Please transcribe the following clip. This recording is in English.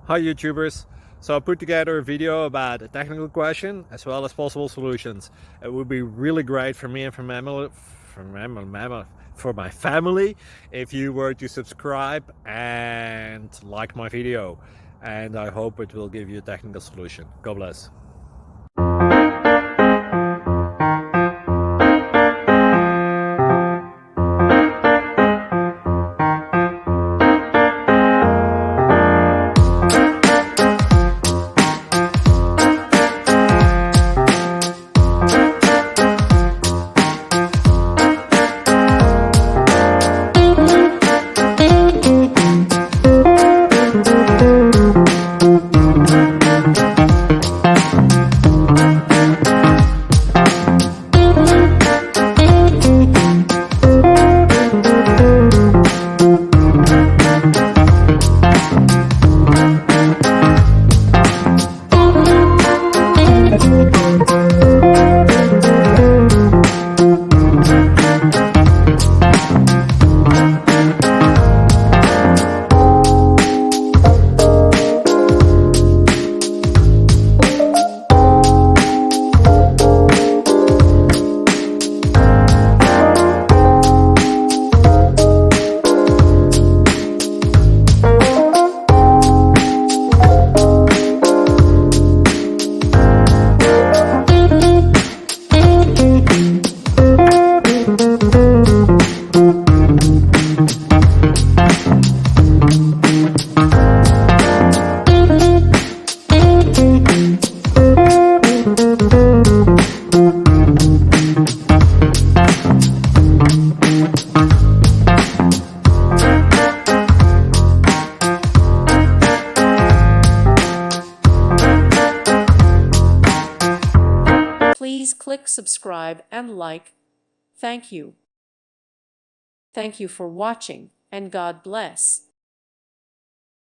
Hi YouTubers! So I put together a video about a technical question as well as possible solutions. It would be really great for me and for my family if you were to subscribe and like my video, and I hope it will give you a technical solution. God bless. Please click subscribe and like. Thank you. Thank you for watching, and God bless.